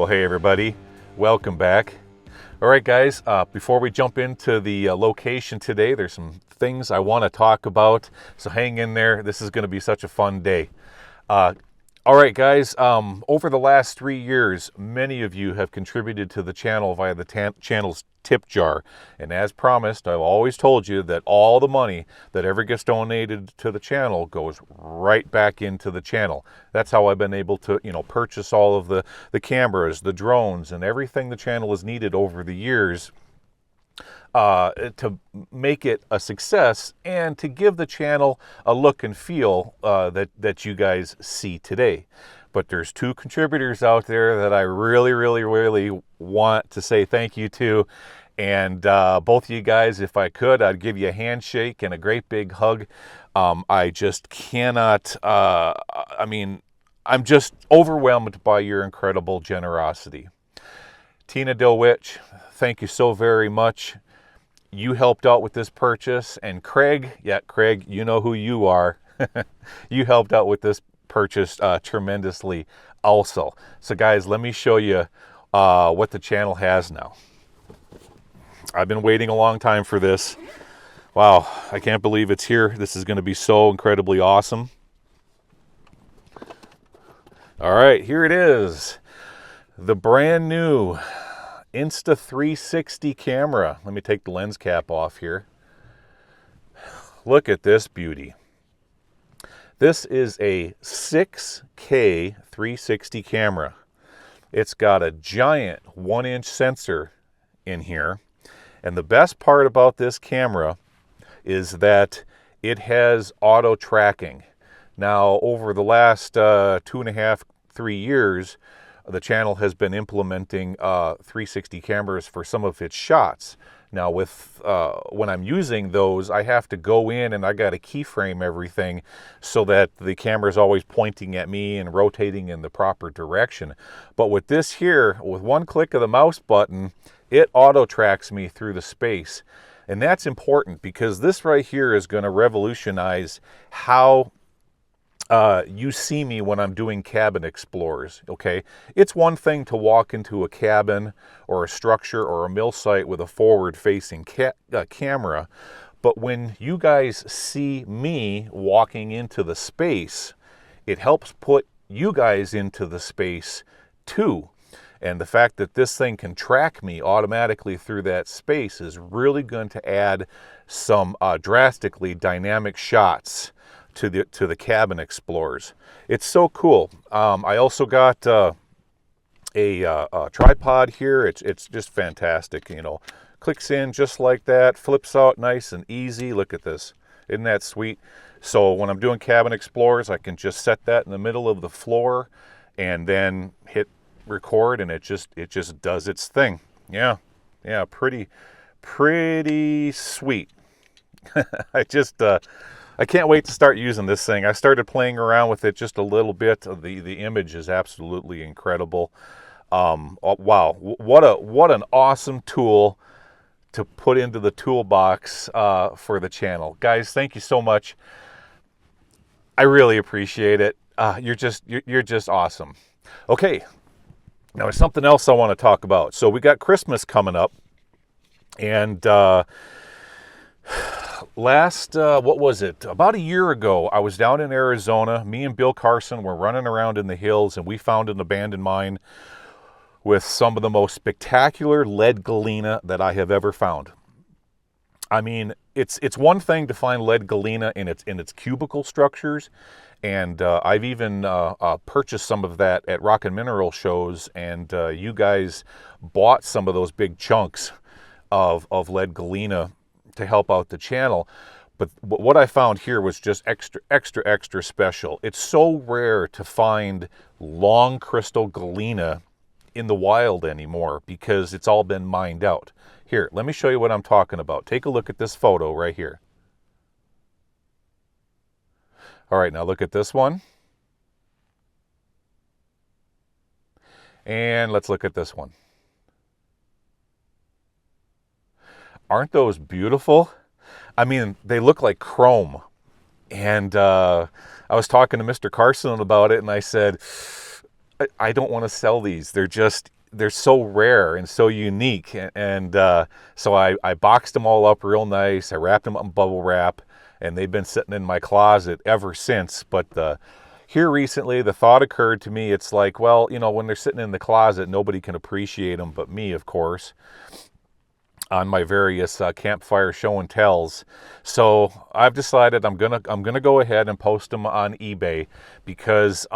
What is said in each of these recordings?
Well, hey everybody, welcome back. All right guys, before we jump into the location today, there's some things I want to talk about, so hang in there. This is going to be such a fun day. All right guys, over the last 3 years, many of you have contributed to the channel via the channel's tip jar. And as promised, I've always told you that all the money that ever gets donated to the channel goes right back into the channel. That's how I've been able to, purchase all of the cameras, the drones, and everything the channel has needed over the years to make it a success and to give the channel a look and feel that you guys see today. But there's two contributors out there that I really want to say thank you to. And both of you guys, if I could, I'd give you a handshake and a great big hug. I just cannot, I'm just overwhelmed by your incredible generosity. Tina DeWitch, thank you so very much. You helped out with this purchase. And Craig, Craig, you know who you are. You helped out with this purchase tremendously also. So guys, let me show you what the channel has now. I've been waiting a long time for this. Wow, I can't believe it's here. This is going to be so incredibly awesome. All right, here it is. The brand new Insta360 camera. Let me take the lens cap off here. Look at this beauty. This is a 6K 360 camera. It's got a giant 1-inch sensor in here. And the best part about this camera is that it has auto tracking. Now, over the last 2.5, 3 years, the channel has been implementing 360 cameras for some of its shots. Now, with when I'm using those, I have to go in and I got to keyframe everything so that the camera is always pointing at me and rotating in the proper direction. But with this here, with one click of the mouse button, it auto tracks me through the space. And that's important because this right here is going to revolutionize how you see me when I'm doing cabin explores, okay? It's one thing to walk into a cabin or a structure or a mill site with a forward-facing camera, but when you guys see me walking into the space, it helps put you guys into the space too. And the fact that this thing can track me automatically through that space is really going to add some drastically dynamic shots to the cabin explorers. It's so cool. I also got a tripod here. It's just fantastic. Clicks in just like that, flips out nice and easy. Look at this. Isn't that sweet? So when I'm doing cabin explorers, I can just set that in the middle of the floor and then hit record, and it just does its thing. Yeah, pretty sweet. I can't wait to start using this thing. I started playing around with it just a little bit. The image is absolutely incredible. Wow, what an awesome tool to put into the toolbox for the channel. Guys, thank you so much. I really appreciate it. You're just awesome. Okay, now there's something else I want to talk about. So we got Christmas coming up, and what was it? About a year ago, I was down in Arizona. Me and Bill Carson were running around in the hills, and we found an abandoned mine with some of the most spectacular lead galena that I have ever found. I mean, it's one thing to find lead galena in its cubicle structures, and I've even purchased some of that at rock and mineral shows, and you guys bought some of those big chunks of lead galena to help out the channel. But what I found here was just extra special. It's so rare to find long crystal galena in the wild anymore because it's all been mined out. Here, let me show you what I'm talking about. Take a look at this photo right here. All right, now look at this one. And let's look at this one. Aren't those beautiful? I mean, they look like chrome. And I was talking to Mr. Carson about it, and I said, I don't want to sell these. They're just they're so rare and so unique. And so I boxed them all up real nice. I wrapped them up in bubble wrap, and they've been sitting in my closet ever since. But here recently, the thought occurred to me, it's like, well, you know, when they're sitting in the closet, nobody can appreciate them but me, of course, on my various campfire show and tells. So I've decided I'm gonna go ahead and post them on eBay, because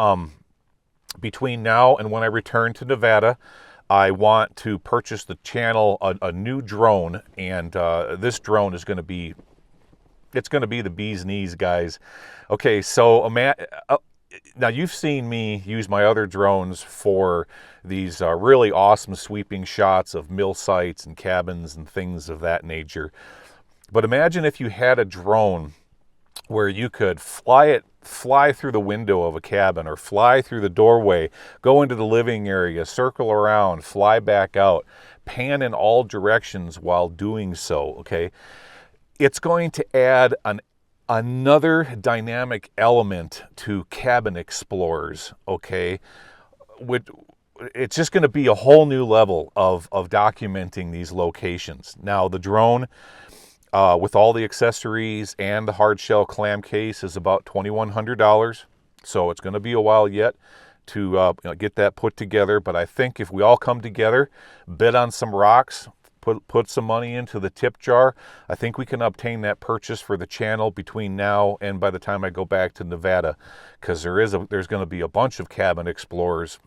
between now and when I return to Nevada, I want to purchase the channel a new drone, and this drone is going to be, it's going to be the bee's knees, guys. Okay, so now you've seen me use my other drones for these really awesome sweeping shots of mill sites and cabins and things of that nature. But imagine if you had a drone where you could fly through the window of a cabin, or fly through the doorway, go into the living area, circle around, fly back out, pan in all directions while doing so, okay? It's going to add another dynamic element to cabin explorers, okay? It's just going to be a whole new level of documenting these locations. Now, the drone, with all the accessories and the hard shell clam case, is about $2,100. So it's going to be a while yet to get that put together. But I think if we all come together, bid on some rocks, put some money into the tip jar, I think we can obtain that purchase for the channel between now and by the time I go back to Nevada, because there's going to be a bunch of cabin explorers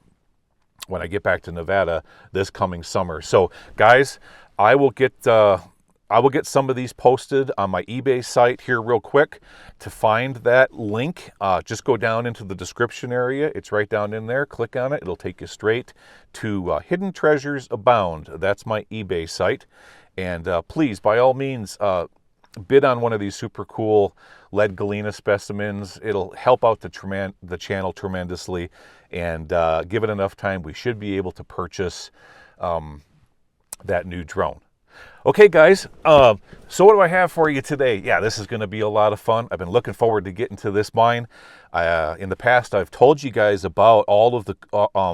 when I get back to Nevada this coming summer. So guys, I will get some of these posted on my eBay site here real quick. To find that link, just go down into the description area. It's right down in there. Click on it. It'll take you straight to Hidden Treasures Abound. That's my eBay site. And please, by all means, bid on one of these super cool lead galena specimens. It'll help out the channel tremendously. And give it enough time, we should be able to purchase that new drone. Okay, guys, so what do I have for you today? Yeah, this is going to be a lot of fun. I've been looking forward to getting to this mine. In the past, I've told you guys about all of the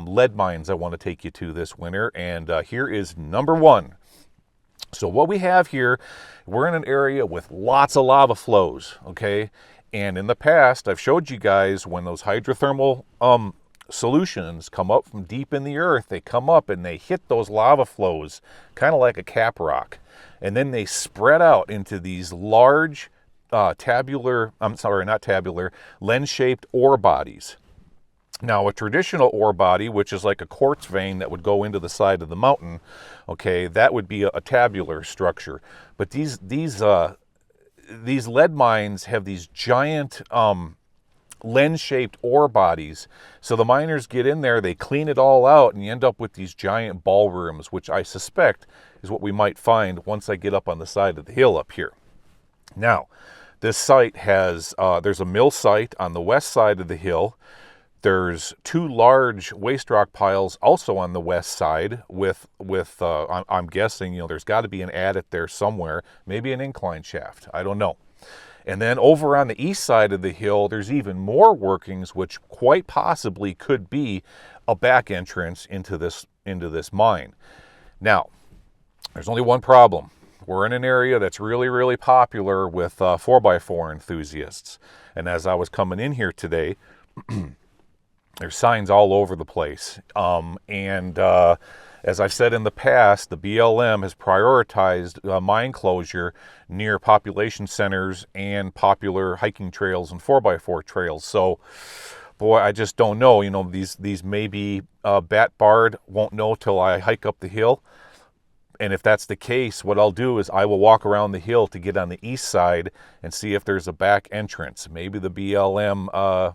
lead mines I want to take you to this winter, and here is number one. So what we have here, we're in an area with lots of lava flows, okay? And in the past, I've showed you guys when those hydrothermal solutions come up from deep in the earth, they come up and they hit those lava flows, kind of like a cap rock. And then they spread out into these large lens-shaped ore bodies. Now, a traditional ore body, which is like a quartz vein that would go into the side of the mountain, okay, that would be a tabular structure. But these lead mines have these giant lens-shaped ore bodies. So the miners get in there, they clean it all out, and you end up with these giant ballrooms, which I suspect is what we might find once I get up on the side of the hill up here. Now, this site has, there's a mill site on the west side of the hill. There's two large waste rock piles also on the west side with I'm guessing, there's got to be an adit there somewhere, maybe an incline shaft, I don't know. And then over on the east side of the hill, there's even more workings, which quite possibly could be a back entrance into this mine. Now, there's only one problem. We're in an area that's really, really popular with 4x4 enthusiasts. And as I was coming in here today, there's signs all over the place. As I've said in the past, the BLM has prioritized mine closure near population centers and popular hiking trails and 4x4 trails. So, boy, I just don't know. These may be bat barred, won't know till I hike up the hill. And if that's the case, what I'll do is I will walk around the hill to get on the east side and see if there's a back entrance. Maybe the BLM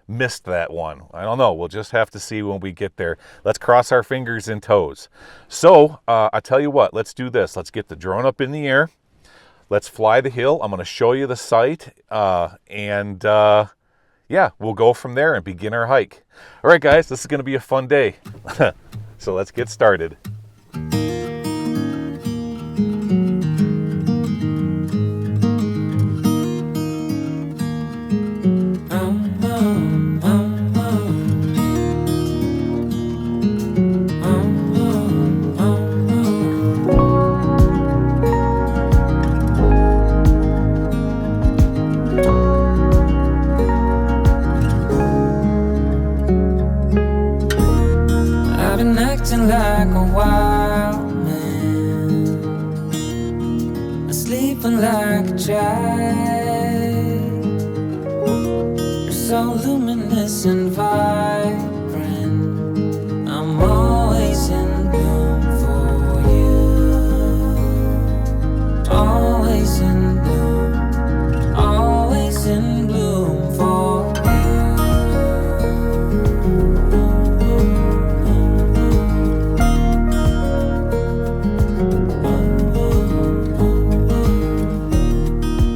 missed that one. I don't know. We'll just have to see when we get there. Let's cross our fingers and toes. So I tell you what, let's do this. Let's get the drone up in the air. Let's fly the hill. I'm going to show you the site. Yeah, we'll go from there and begin our hike. All right, guys, this is going to be a fun day. So let's get started. racing like a wild man, sleeping like a child. You're so luminous and vibrant, I'm always in bloom for you. Always in bloom, always in bloom for you.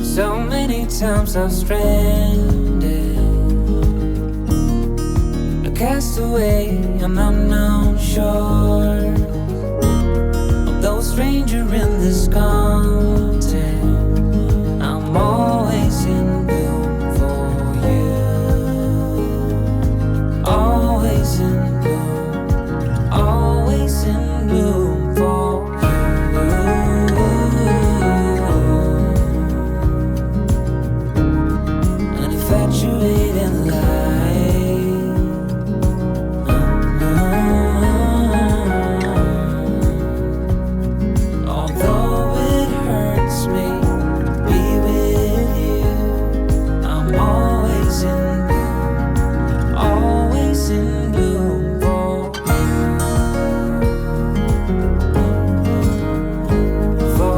So many times I've stranded, a castaway on unknown shore, although a stranger in this continent, I'm always in bloom for you. Always in bloom, always in bloom for you. An infatuated light, although it hurts me to be with you, I'm always in bloom, always in bloom for you, for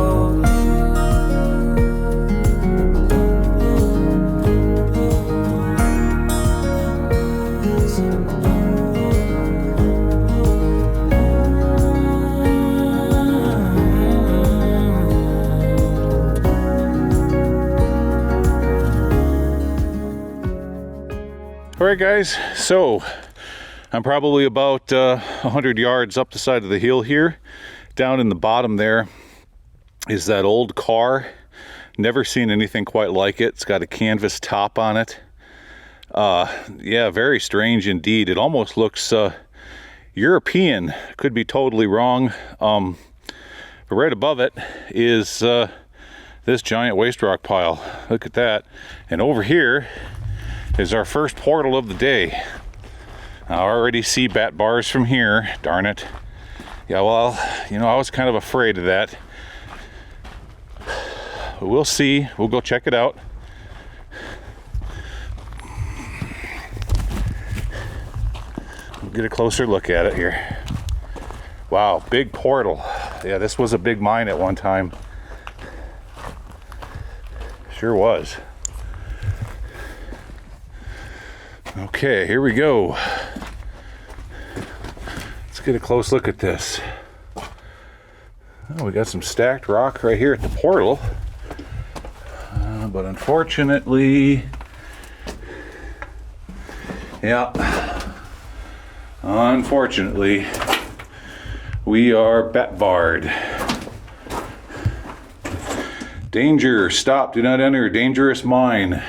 All right, guys, so I'm probably about 100 yards up the side of the hill here. Down in the bottom there is that old car. Never seen anything quite like it. It's got a canvas top on it. Yeah, very strange indeed. It almost looks European. Could be totally wrong. But right above it is this giant waste rock pile. Look at that. And over here is our first portal of the day. I already see bat bars from here. Darn it. Yeah, well, you know, I was kind of afraid of that. But we'll see. We'll go check it out. We'll get a closer look at it here. Wow, big portal. Yeah, this was a big mine at one time. Sure was. Okay, here we go. Let's get a close look at this. Oh, we got some stacked rock right here at the portal. But unfortunately, unfortunately, we are bat barred. Danger, stop, do not enter, dangerous mine,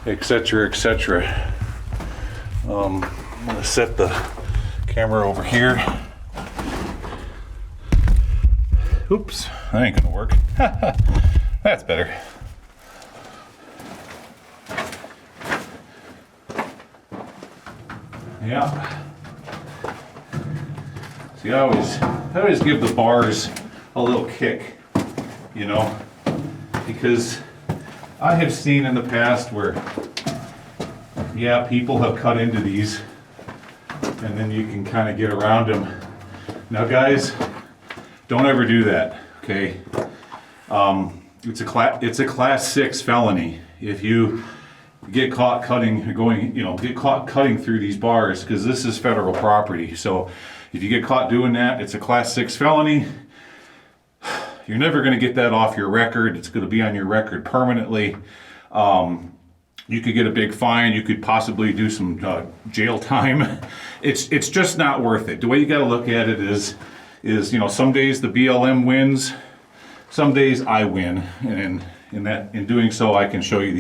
etc., etc. I'm gonna set the camera over here. Oops, that ain't gonna work. That's better. Yeah. See, I always give the bars a little kick, you know, because I have seen in the past where, yeah, people have cut into these and then you can kind of get around them. Now, guys, don't ever do that, okay? It's a class 6 felony if you get caught cutting, get caught cutting through these bars, because this is federal property. So if you get caught doing that, it's a class 6 felony. You're never going to get that off your record. It's going to be on your record permanently. You could get a big fine. You could possibly do some jail time. It's just not worth it. The way you got to look at it is some days the BLM wins, some days I win, and in doing so, I can show you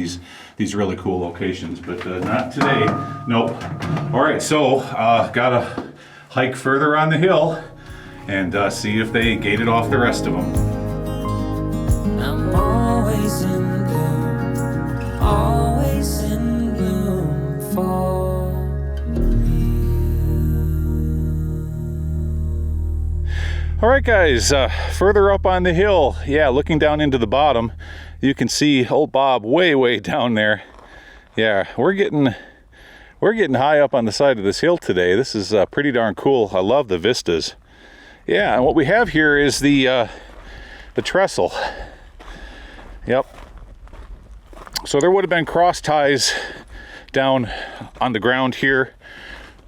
these really cool locations. But not today. Nope. All right, so gotta hike further on the hill and see if they gated off the rest of them. I'm always in bloom, always in bloom for you. All right, guys, further up on the hill, yeah, looking down into the bottom, you can see old Bob way down there. Yeah, we're getting high up on the side of this hill today. This is pretty darn cool. I love the vistas. Yeah, and what we have here is the trestle. Yep. So there would have been cross ties down on the ground here,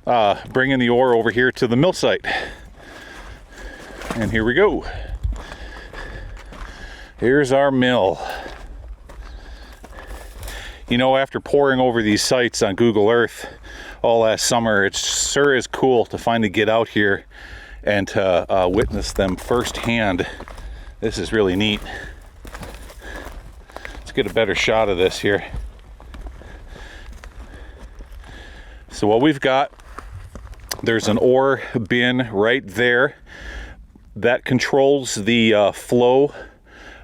bringing the ore over here to the mill site. And here we go. Here's our mill. You know, after poring over these sites on Google Earth all last summer, it sure is cool to finally get out here and to witness them firsthand. This is really neat. Let's get a better shot of this here. So what we've got, there's an ore bin right there that controls the flow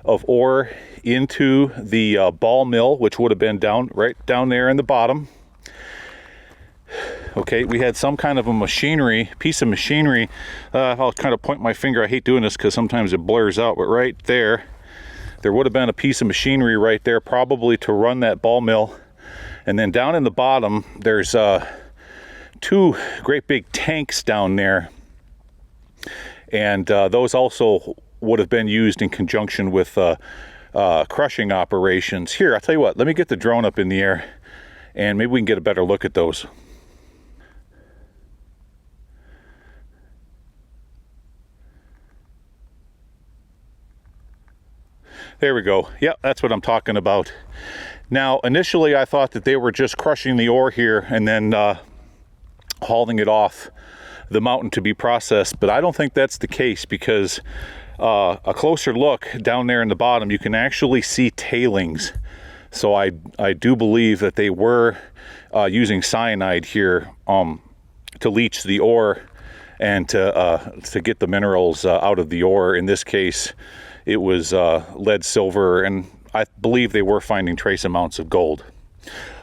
of ore into the ball mill, which would have been right down there in the bottom. Okay, we had some kind of a piece of machinery. I'll kind of point my finger. I hate doing this because sometimes it blurs out, but right there would have been a piece of machinery right there, probably to run that ball mill. And then down in the bottom, there's two great big tanks down there. And those also would have been used in conjunction with crushing operations. Here, I'll tell you what, let me get the drone up in the air and maybe we can get a better look at those. There we go. Yep, that's what I'm talking about. Now, initially I thought that they were just crushing the ore here and then hauling it off the mountain to be processed, but I don't think that's the case, because a closer look down there in the bottom, you can actually see tailings. So I do believe that they were using cyanide here to leach the ore and to get the minerals out of the ore. In this case, it was lead, silver, and I believe they were finding trace amounts of gold.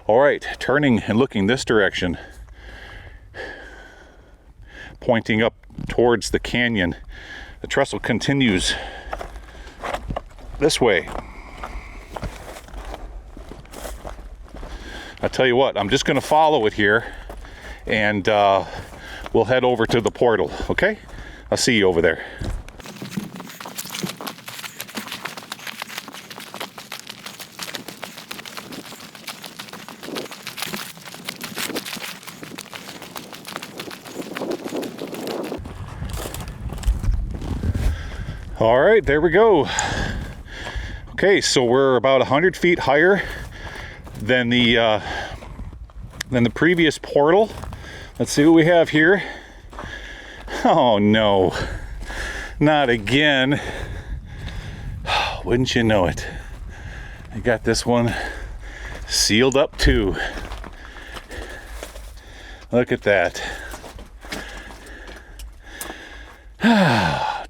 All right, turning and looking this direction, pointing up towards the canyon. The trestle continues this way. I tell you what, I'm just going to follow it here, and we'll head over to the portal, okay? I'll see you over there. All right, there we go. Okay, so we're about 100 feet higher than the previous portal. Let's see what we have here. Oh no, not again. Wouldn't you know it? I got this one sealed up too. Look at that.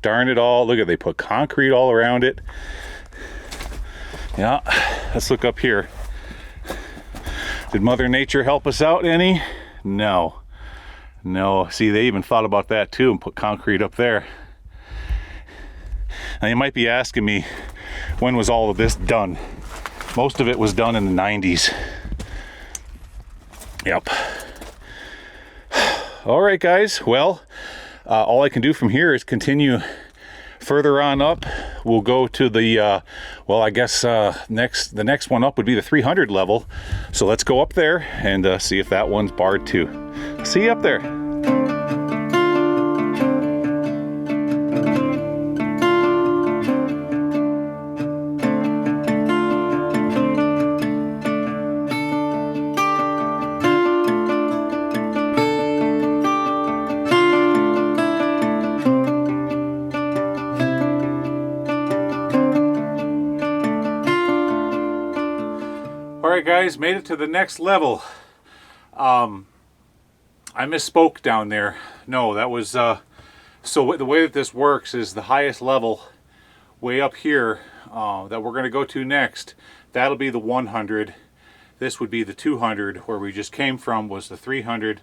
Darn it all. Look at, they put concrete all around it. Yeah, let's look up here. Did Mother Nature help us out any? No. No. See, they even thought about that too and put concrete up there. Now you might be asking me, when was all of this done? Most of it was done in the 90s. Yep. All right, guys. Well, all I can do from here is continue further on up. We'll go to the, well, I guess the next one up would be the 300 level. So let's go up there and see if that one's barred too. See you up there. Alright guys, made it to the next level. I misspoke down there. No, that was, so the way that this works is the highest level way up here that we're going to go to next, that'll be the 100. This would be the 200, where we just came from was the 300,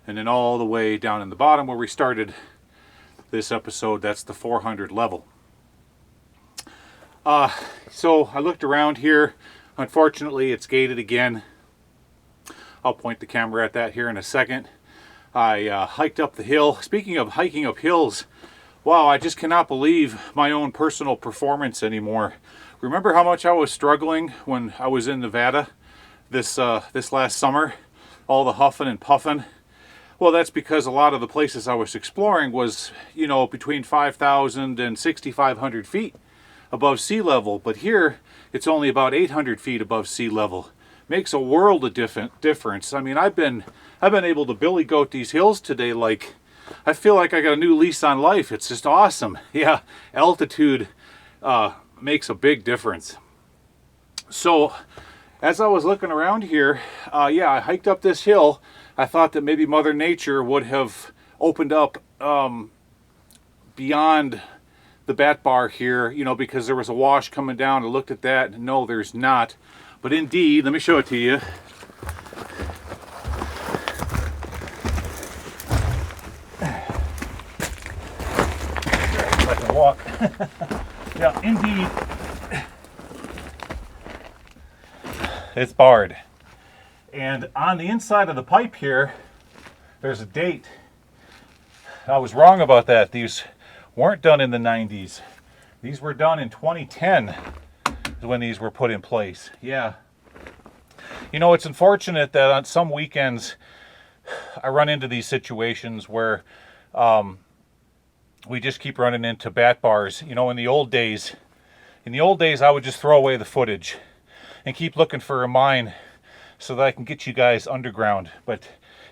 and then all the way down in the bottom where we started this episode. That's the 400 level. So I looked around here. Unfortunately, it's gated again. I'll point the camera at that here in a second. I hiked up the hill. Speaking of hiking up hills, wow, I just cannot believe my own personal performance anymore. Remember how much I was struggling when I was in Nevada this last summer? All the huffing and puffing. Well, that's because a lot of the places I was exploring was, you know, between 5,000 and 6,500 feet above sea level. But here, it's only about 800 feet above sea level. Makes a world of difference. I mean, I've been able to billy goat these hills today. Like, I feel like I got a new lease on life. It's just awesome. Yeah, altitude makes a big difference. So, as I was looking around here, yeah, I hiked up this hill. I thought that maybe Mother Nature would have opened up beyond the bat bar here, you know, because there was a wash coming down. I looked at that, and no, there's not. But indeed, let me show it to you. If I can walk. Yeah, indeed, it's barred. And on the inside of the pipe here, there's a date. I was wrong about that. These weren't done in the 90s. These were done in 2010 is when these were put in place. Yeah. You know, it's unfortunate that on some weekends I run into these situations where we just keep running into bat bars. You know, in the old days I would just throw away the footage and keep looking for a mine so that I can get you guys underground. But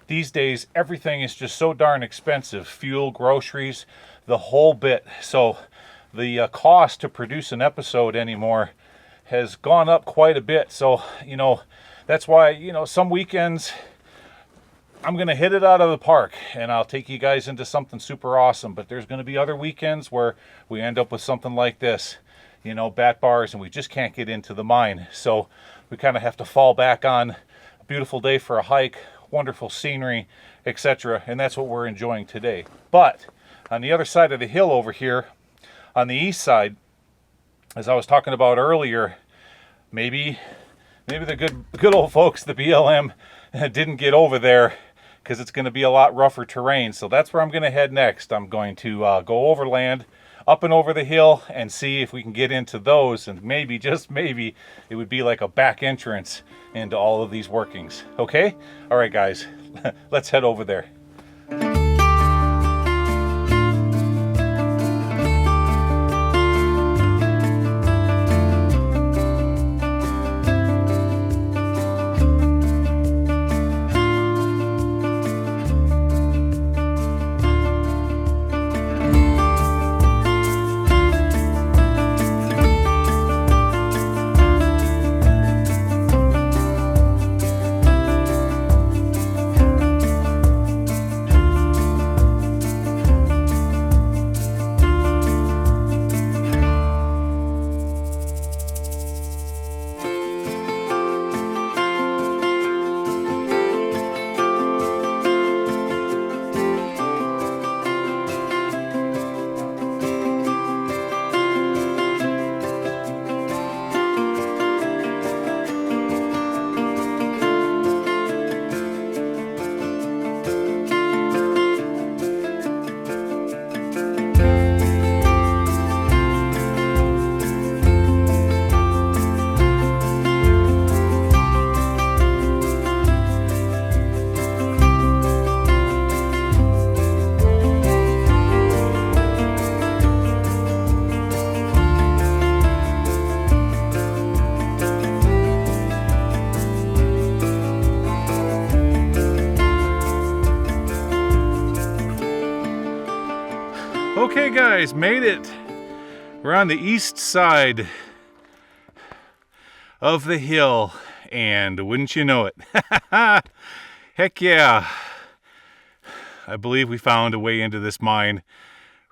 these days, everything is just so darn expensive. Fuel, groceries, the whole bit. So the cost to produce an episode anymore has gone up quite a bit. So, you know, that's why, you know, some weekends I'm going to hit it out of the park and I'll take you guys into something super awesome. But there's going to be other weekends where we end up with something like this, you know, bat bars, and we just can't get into the mine. So we kind of have to fall back on a beautiful day for a hike, wonderful scenery, etc. And that's what we're enjoying today. But on the other side of the hill over here, on the east side, as I was talking about earlier, maybe the good old folks, the BLM, didn't get over there because it's going to be a lot rougher terrain. So that's where I'm going to head next. I'm going to go overland, up and over the hill, and see if we can get into those, and maybe, just maybe, it would be like a back entrance into all of these workings. Okay? All right, guys, let's head over there. Okay guys, made it. We're on the east side of the hill, and wouldn't you know it, heck yeah, I believe we found a way into this mine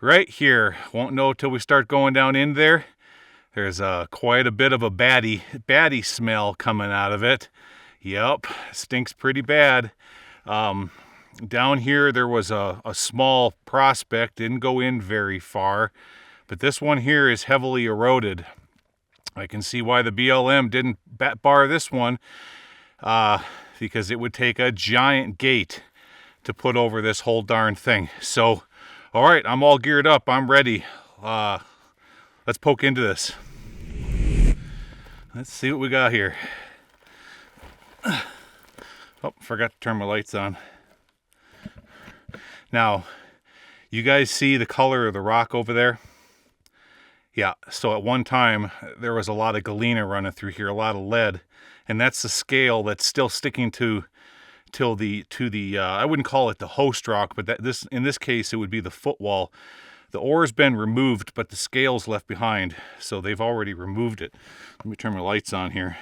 right here. Won't know till we start going down in there. There's quite a bit of a baddie smell coming out of it. Yep, stinks pretty bad. Down here there was a small prospect, didn't go in very far, but this one here is heavily eroded. I can see why the BLM didn't bar this one, because it would take a giant gate to put over this whole darn thing. So, all right, I'm all geared up. I'm ready. Let's poke into this. Let's see what we got here. Oh, forgot to turn my lights on. Now, you guys see the color of the rock over there? Yeah, so at one time, there was a lot of galena running through here, a lot of lead. And that's the scale that's still sticking to the I wouldn't call it the host rock, but in this case, it would be the footwall. The ore's been removed, but the scale's left behind, so they've already removed it. Let me turn my lights on here.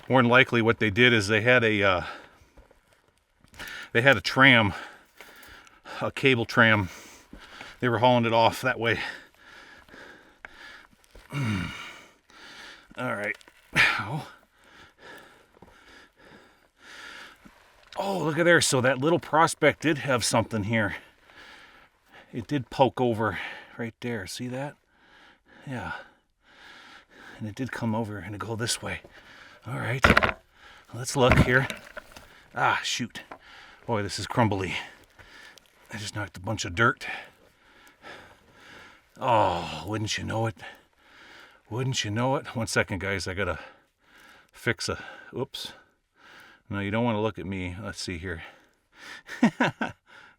More than likely, what they did is they had a tram, a cable tram. They were hauling it off that way. All right. Oh, look at there. So that little prospect did have something here. It did poke over right there. See that? Yeah. And it did come over and go this way. All right. Let's look here. Ah, shoot. Boy, this is crumbly. I just knocked a bunch of dirt. Oh, wouldn't you know it? Wouldn't you know it? 1 second, guys. I gotta fix a... Oops. No, you don't want to look at me. Let's see here.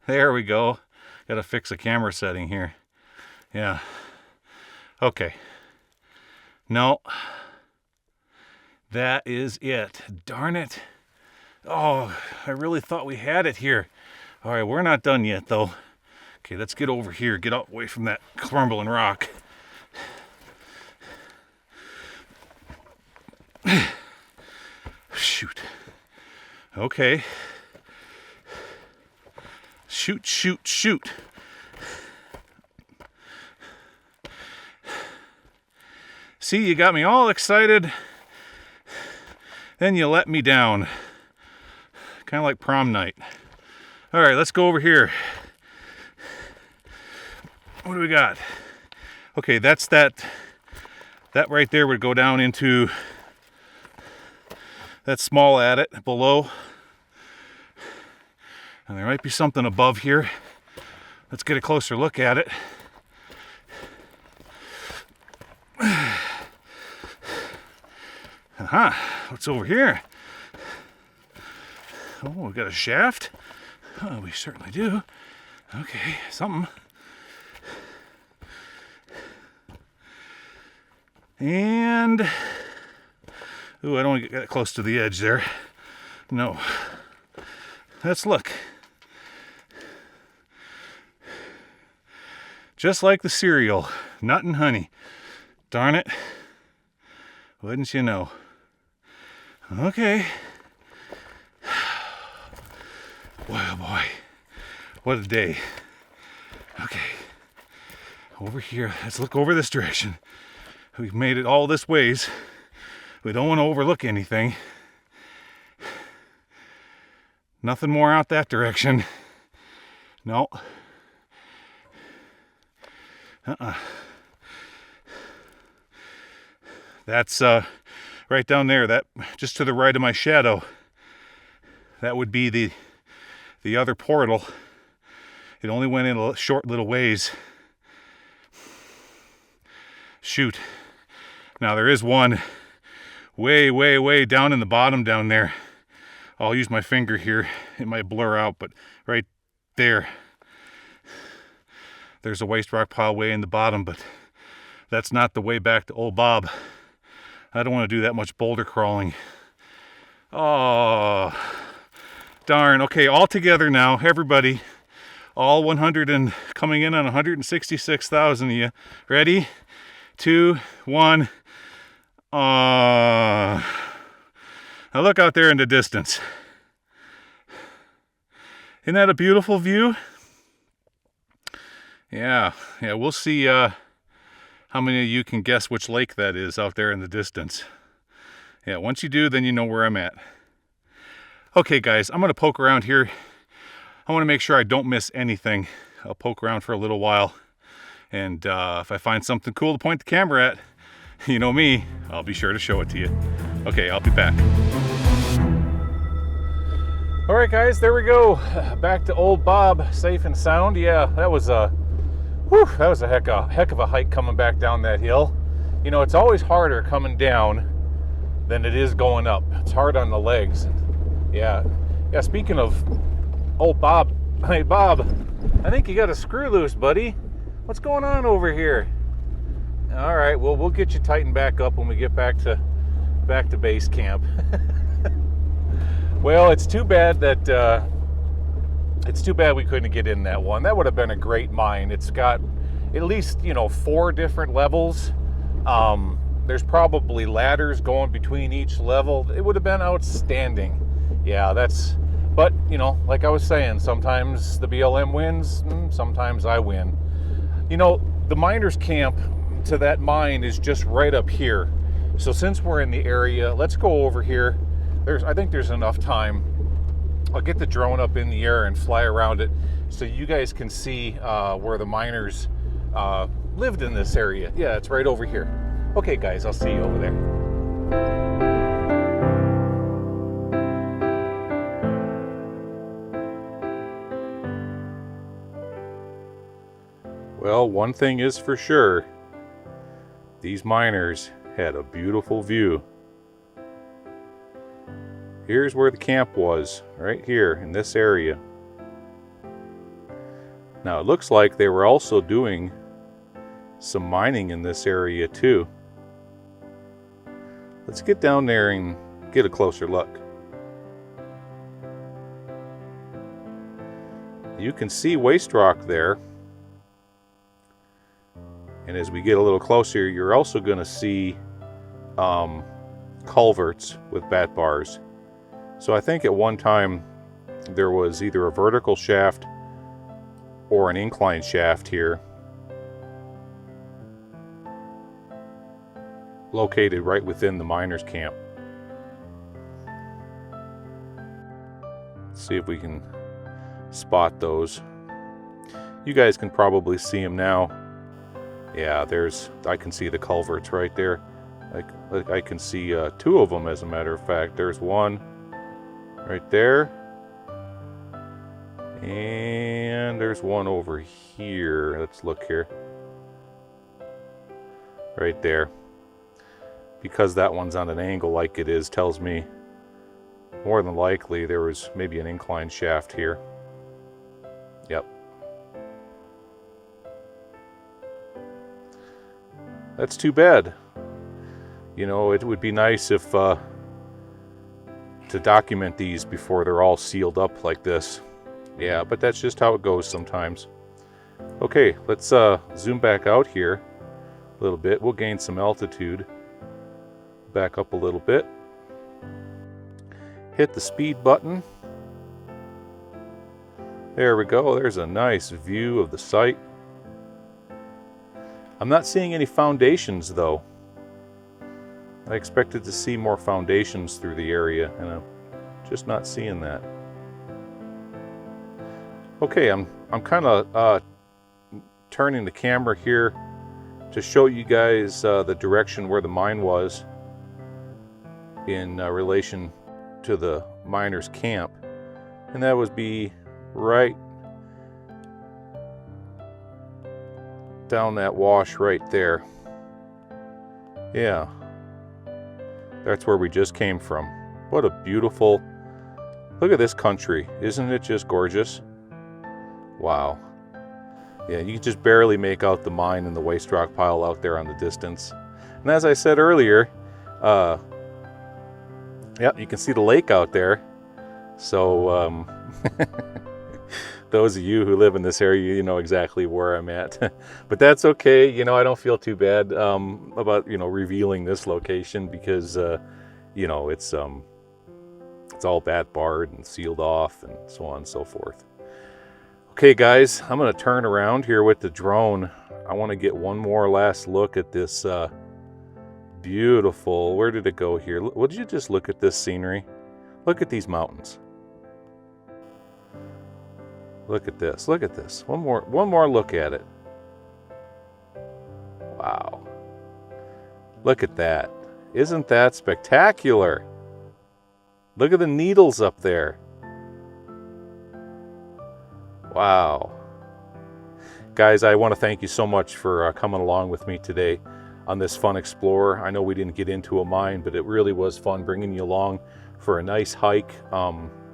There we go. Gotta fix a camera setting here. Yeah. Okay. No. That is it. Darn it. Oh, I really thought we had it here. All right, we're not done yet, though. Okay, let's get over here. Get away from that crumbling rock. Shoot. Okay. Shoot, shoot, shoot. See, you got me all excited. Then you let me down. Kind of like prom night. All right, let's go over here. What do we got? Okay, that's that right there would go down into that small adit below. And there might be something above here. Let's get a closer look at it. What's over here? Oh, we got a shaft. Oh, we certainly do. Okay, something. And, ooh, I don't want to get close to the edge there. No. Let's look. Just like the cereal, nut and honey. Darn it. Wouldn't you know? Okay. Boy, oh boy. What a day. Okay. Over here. Let's look over this direction. We've made it all this ways. We don't want to overlook anything. Nothing more out that direction. No. That's right down there. That just to the right of my shadow. That would be the other portal. It only went in a short little ways. Shoot. Now there is one way, way, way down in the bottom down there. I'll use my finger here. It might blur out, but right there. There's a waste rock pile way in the bottom, but that's not the way back to Old Bob. I don't want to do that much boulder crawling. Oh, darn. Okay, all together now, everybody. All 100 and coming in on 166,000 of you. Ready? 2, 1. Now look out there in the distance. Isn't that a beautiful view? Yeah, we'll see how many of you can guess which lake that is out there in the distance. Yeah, once you do, then you know where I'm at. Okay, guys, I'm gonna poke around here. I wanna make sure I don't miss anything. I'll poke around for a little while. And if I find something cool to point the camera at, you know me, I'll be sure to show it to you. Okay, I'll be back. All right, guys, there we go. Back to old Bob, safe and sound. Yeah, that was a heck of a hike coming back down that hill. You know, it's always harder coming down than it is going up. It's hard on the legs. Yeah. Speaking of old Bob, hey Bob, I think you got a screw loose, buddy. What's going on over here? All right, well, we'll get you tightened back up when we get back to base camp. Well, it's too bad that we couldn't get in that one. That would have been a great mine. It's got at least, 4 different levels. There's probably ladders going between each level. It would have been outstanding. Yeah, but like I was saying, sometimes the BLM wins, sometimes I win. The miners' camp to that mine is just right up here. So since we're in the area, let's go over here. I think there's enough time. I'll get the drone up in the air and fly around it so you guys can see where the miners lived in this area. Yeah, it's right over here. Okay, guys, I'll see you over there. Well, one thing is for sure. These miners had a beautiful view. Here's where the camp was, right here in this area. Now it looks like they were also doing some mining in this area too. Let's get down there and get a closer look. You can see waste rock there. And as we get a little closer, you're also going to see culverts with bat bars. So I think at one time there was either a vertical shaft or an incline shaft here, located right within the miners' camp. Let's see if we can spot those. You guys can probably see them now. Yeah, I can see the culverts right there. I can see 2 of them, as a matter of fact. There's one right there. And there's one over here. Let's look here. Right there. Because that one's on an angle like it is, tells me more than likely there was maybe an incline shaft here. Yep. That's too bad. It would be nice if to document these before they're all sealed up like this. Yeah, but that's just how it goes sometimes. Okay, let's zoom back out here a little bit. We'll gain some altitude. Back up a little bit. Hit the speed button. There we go. There's a nice view of the site. I'm not seeing any foundations though. I expected to see more foundations through the area, and I'm just not seeing that. Okay, I'm kind of turning the camera here to show you guys the direction where the mine was in relation to the miners' camp, and that would be right down that wash right there. Yeah, that's where we just came from. What a beautiful, look at this country. Isn't it just gorgeous? Wow. Yeah, you can just barely make out the mine and the waste rock pile out there on the distance. And as I said earlier, yeah, you can see the lake out there. So those of you who live in this area, you know exactly where I'm at. But that's okay. I don't feel too bad about revealing this location, because it's all bat barred and sealed off and so on and so forth. Okay, guys, I'm going to turn around here with the drone. I want to get one more last look at this beautiful. Where did it go here? Would you just look at this scenery? Look at these mountains. Look at this. Look at this. One more look at it. Wow. Look at that. Isn't that spectacular? Look at the needles up there. Wow. Guys, I want to thank you so much for coming along with me today on this fun explorer. I know we didn't get into a mine, but it really was fun bringing you along for a nice hike.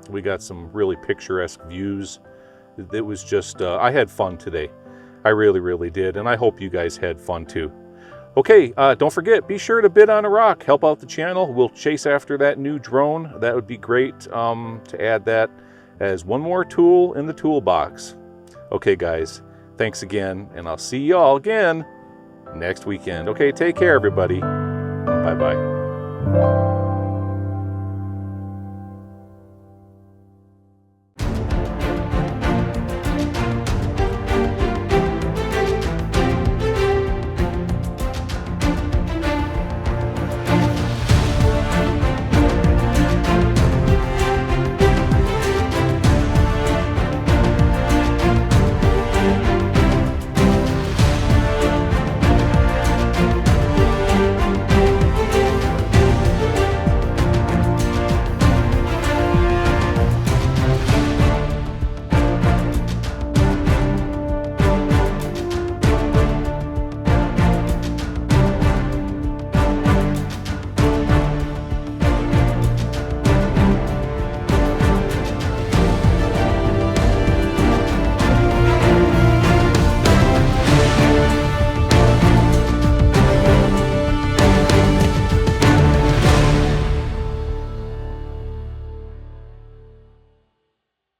We got some really picturesque views. It was just, I had fun today. I really, really did, and I hope you guys had fun too. Okay, don't forget, be sure to bid on a rock. Help out the channel. We'll chase after that new drone. That would be great to add that as one more tool in the toolbox. Okay, guys, thanks again, and I'll see you all again next weekend. Okay, take care, everybody. Bye-bye.